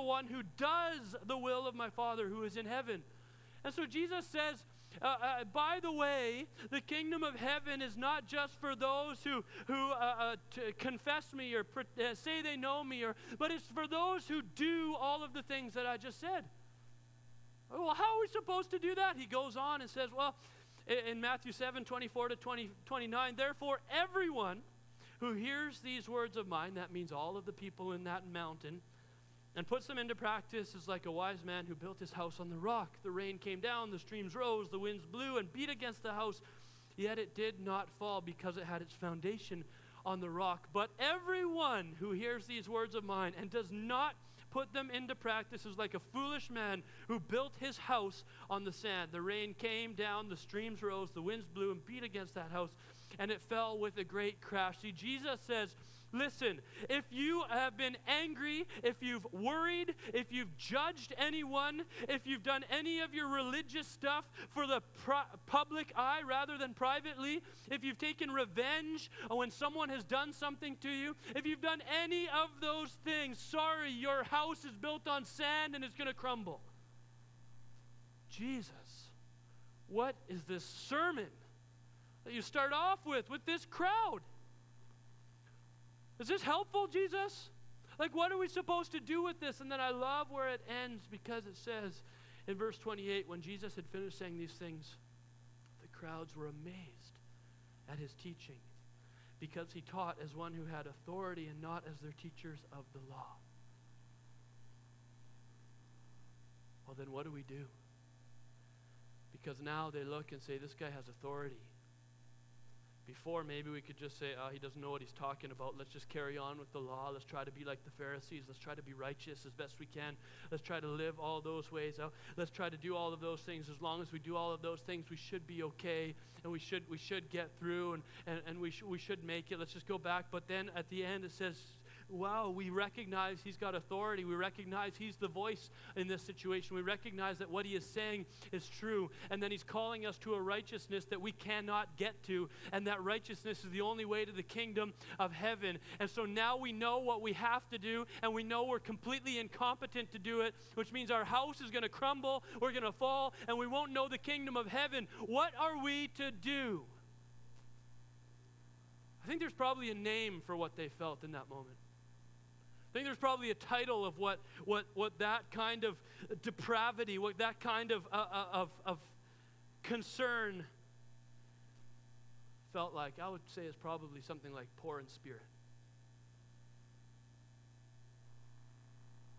one who does the will of my Father who is in heaven. And so Jesus says, by the way, the kingdom of heaven is not just for those who confess me or say they know me, but it's for those who do all of the things that I just said. Well, how are we supposed to do that? He goes on and says, well, in Matthew 7:24 to 29, therefore everyone who hears these words of mine, that means all of the people in that mountain, and puts them into practice is like a wise man who built his house on the rock. The rain came down, the streams rose, the winds blew and beat against the house, yet it did not fall because it had its foundation on the rock. But everyone who hears these words of mine and does not put them into practice is like a foolish man who built his house on the sand. The rain came down, the streams rose, the winds blew and beat against that house, and it fell with a great crash. See, Jesus says, listen, if you have been angry, if you've worried, if you've judged anyone, if you've done any of your religious stuff for the public eye rather than privately, if you've taken revenge when someone has done something to you, if you've done any of those things, sorry, your house is built on sand and it's going to crumble. Jesus, what is this sermon that you start off with this crowd? Is this helpful, Jesus? Like, what are we supposed to do with this? And then I love where it ends, because it says in verse 28, when Jesus had finished saying these things, the crowds were amazed at his teaching, because he taught as one who had authority and not as their teachers of the law. Well, then what do we do? Because now they look and say, this guy has authority. Before, maybe we could just say, oh, he doesn't know what he's talking about. Let's just carry on with the law. Let's try to be like the Pharisees. Let's try to be righteous as best we can. Let's try to live all those ways out. Let's try to do all of those things. As long as we do all of those things, we should be okay, and we should get through, and we should make it. Let's just go back. But then at the end it says, wow, we recognize he's got authority. We recognize he's the voice in this situation. We recognize that what he is saying is true. And then he's calling us to a righteousness that we cannot get to. And that righteousness is the only way to the kingdom of heaven. And so now we know what we have to do, and we know we're completely incompetent to do it, which means our house is going to crumble, we're going to fall, and we won't know the kingdom of heaven. What are we to do? I think there's probably a name for what they felt in that moment. I think there's probably a title of what that kind of depravity, what that kind of concern felt like. I would say it's probably something like poor in spirit.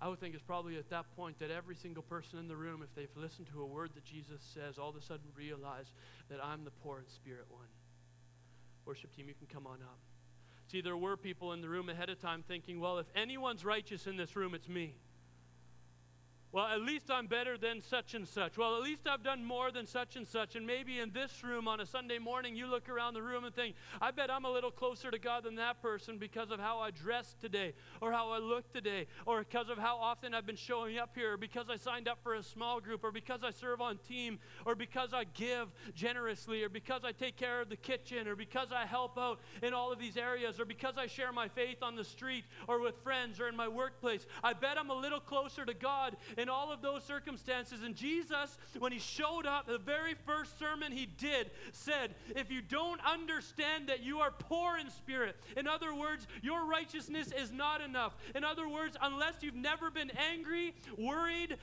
I would think it's probably at that point that every single person in the room, if they've listened to a word that Jesus says, all of a sudden realize that I'm the poor in spirit one. Worship team, you can come on up. See, there were people in the room ahead of time thinking, well, if anyone's righteous in this room, it's me. Well, at least I'm better than such and such. Well, at least I've done more than such and such. And maybe in this room on a Sunday morning, you look around the room and think, I bet I'm a little closer to God than that person because of how I dressed today, or how I look today, or because of how often I've been showing up here, or because I signed up for a small group, or because I serve on team, or because I give generously, or because I take care of the kitchen, or because I help out in all of these areas, or because I share my faith on the street, or with friends, or in my workplace. I bet I'm a little closer to God in all of those circumstances. And Jesus, when he showed up, the very first sermon he did said, if you don't understand that you are poor in spirit, in other words, your righteousness is not enough. In other words, unless you've never been angry, worried,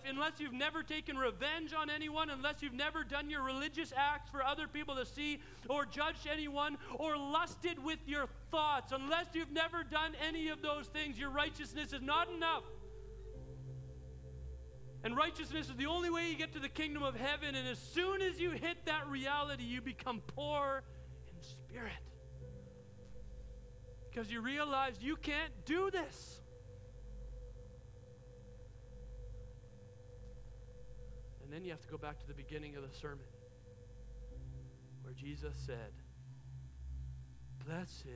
unless you've never taken revenge on anyone, unless you've never done your religious acts for other people to see, or judged anyone, or lusted with your thoughts, unless you've never done any of those things, your righteousness is not enough. And righteousness is the only way you get to the kingdom of heaven. And as soon as you hit that reality, you become poor in spirit. Because you realize you can't do this. And then you have to go back to the beginning of the sermon, where Jesus said, blessed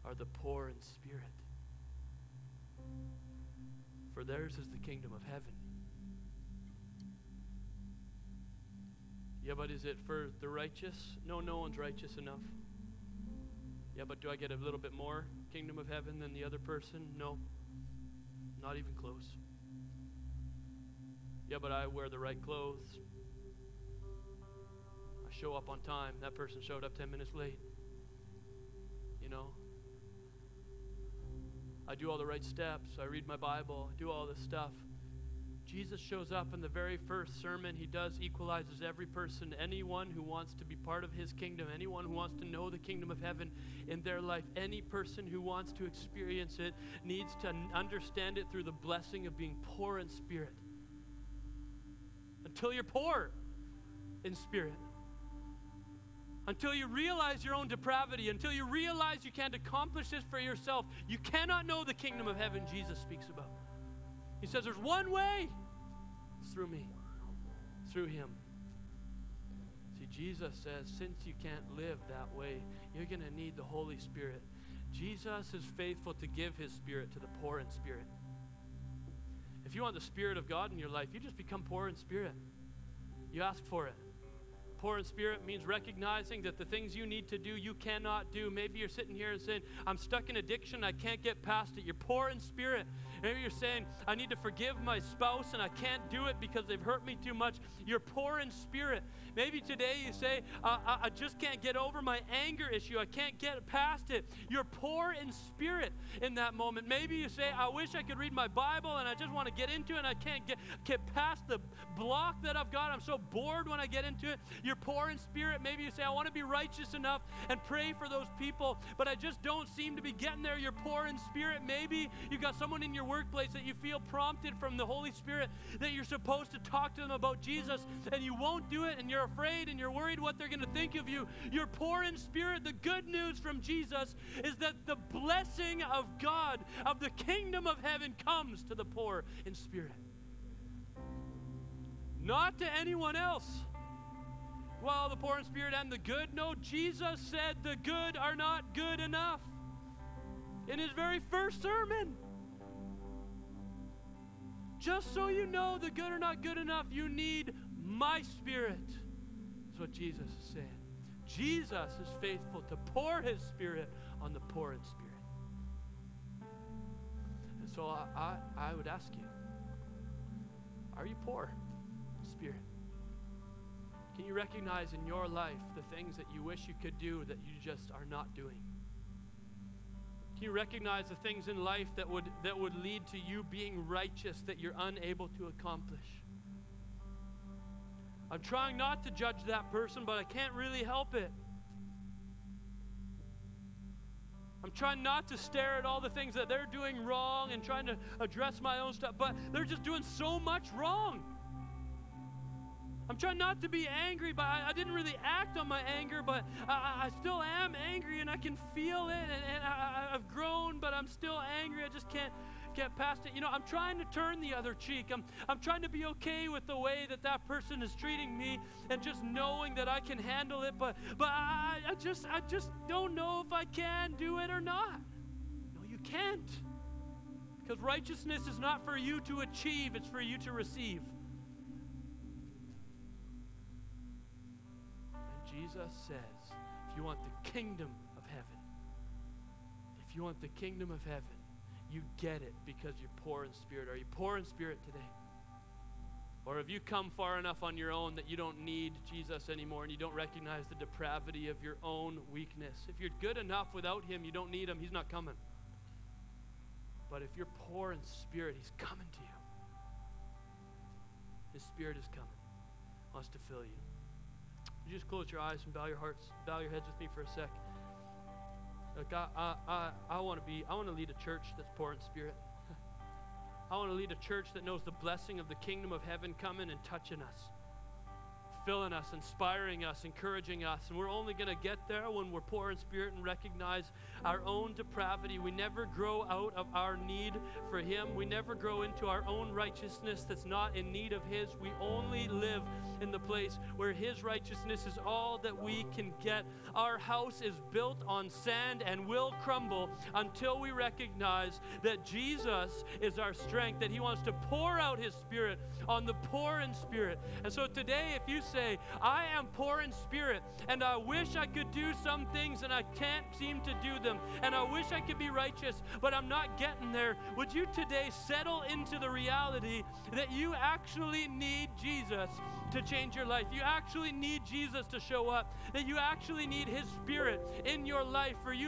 are the poor in spirit, for theirs is the kingdom of heaven. Yeah, but is it for the righteous? No, no one's righteous enough. Yeah, but do I get a little bit more kingdom of heaven than the other person? No. Not even close. Yeah, but I wear the right clothes. I show up on time. That person showed up 10 minutes late. You know? I do all the right steps. I read my Bible. I do all this stuff. Jesus shows up in the very first sermon he does, equalizes every person, anyone who wants to be part of his kingdom, anyone who wants to know the kingdom of heaven in their life, any person who wants to experience it needs to understand it through the blessing of being poor in spirit. Until you're poor in spirit. Until you realize your own depravity, until you realize you can't accomplish this for yourself, you cannot know the kingdom of heaven Jesus speaks about. He says there's one way. It's through me. Through him. See, Jesus says since you can't live that way, you're going to need the Holy Spirit. Jesus is faithful to give his Spirit to the poor in spirit. If you want the Spirit of God in your life, you just become poor in spirit. You ask for it. Poor in spirit means recognizing that the things you need to do, you cannot do. Maybe you're sitting here and saying, I'm stuck in addiction, I can't get past it. You're poor in spirit. Maybe you're saying, I need to forgive my spouse and I can't do it because they've hurt me too much. You're poor in spirit. Maybe today you say, I just can't get over my anger issue. I can't get past it. You're poor in spirit in that moment. Maybe you say, I wish I could read my Bible and I just want to get into it and I can't get past the block that I've got. I'm so bored when I get into it. You're poor in spirit. Maybe you say, I want to be righteous enough and pray for those people, but I just don't seem to be getting there. You're poor in spirit. Maybe you got someone in your workplace that you feel prompted from the Holy Spirit that you're supposed to talk to them about Jesus, and you won't do it, and you're afraid and you're worried what they're going to think of you. You're poor in spirit. The good news from Jesus is that the blessing of God, of the kingdom of heaven, comes to the poor in spirit. Not to anyone else. Well, the poor in spirit and the good. No, Jesus said the good are not good enough. In his very first sermon. Just so you know the good are not good enough, you need my Spirit. That's what Jesus is saying. Jesus is faithful to pour his Spirit on the poor in spirit. And so I would ask you, are you poor in spirit? Can you recognize in your life the things that you wish you could do that you just are not doing? Can you recognize the things in life that would lead to you being righteous that you're unable to accomplish? I'm trying not to judge that person, but I can't really help it. I'm trying not to stare at all the things that they're doing wrong and trying to address my own stuff, but they're just doing so much wrong. I'm trying not to be angry, but I didn't really act on my anger, but I still am angry and I can feel it, and I've grown, but I'm still angry. I just can't get past it. You know, I'm trying to turn the other cheek. I'm trying to be okay with the way that person is treating me and just knowing that I can handle it, but I just don't know if I can do it or not. No, you can't. Because righteousness is not for you to achieve, it's for you to receive. Jesus says, if you want the kingdom of heaven, if you want the kingdom of heaven, you get it because you're poor in spirit. Are you poor in spirit today? Or have you come far enough on your own that you don't need Jesus anymore and you don't recognize the depravity of your own weakness? If you're good enough without him, you don't need him. He's not coming. But if you're poor in spirit, he's coming to you. His Spirit is coming. He wants to fill you. You just close your eyes and bow your hearts, bow your heads with me for a sec. Look, I want to lead a church that's poor in spirit. I want to lead a church that knows the blessing of the kingdom of heaven coming and touching us, filling us, inspiring us, encouraging us. And we're only going to get there when we're poor in spirit and recognize our own depravity. We never grow out of our need for him. We never grow into our own righteousness that's not in need of his. We only live in the place where his righteousness is all that we can get. Our house is built on sand and will crumble until we recognize that Jesus is our strength, that he wants to pour out his Spirit on the poor in spirit. And so today, if you say, say, I am poor in spirit, and I wish I could do some things, and I can't seem to do them, and I wish I could be righteous, but I'm not getting there, would you today settle into the reality that you actually need Jesus to change your life? You actually need Jesus to show up, that you actually need His Spirit in your life for you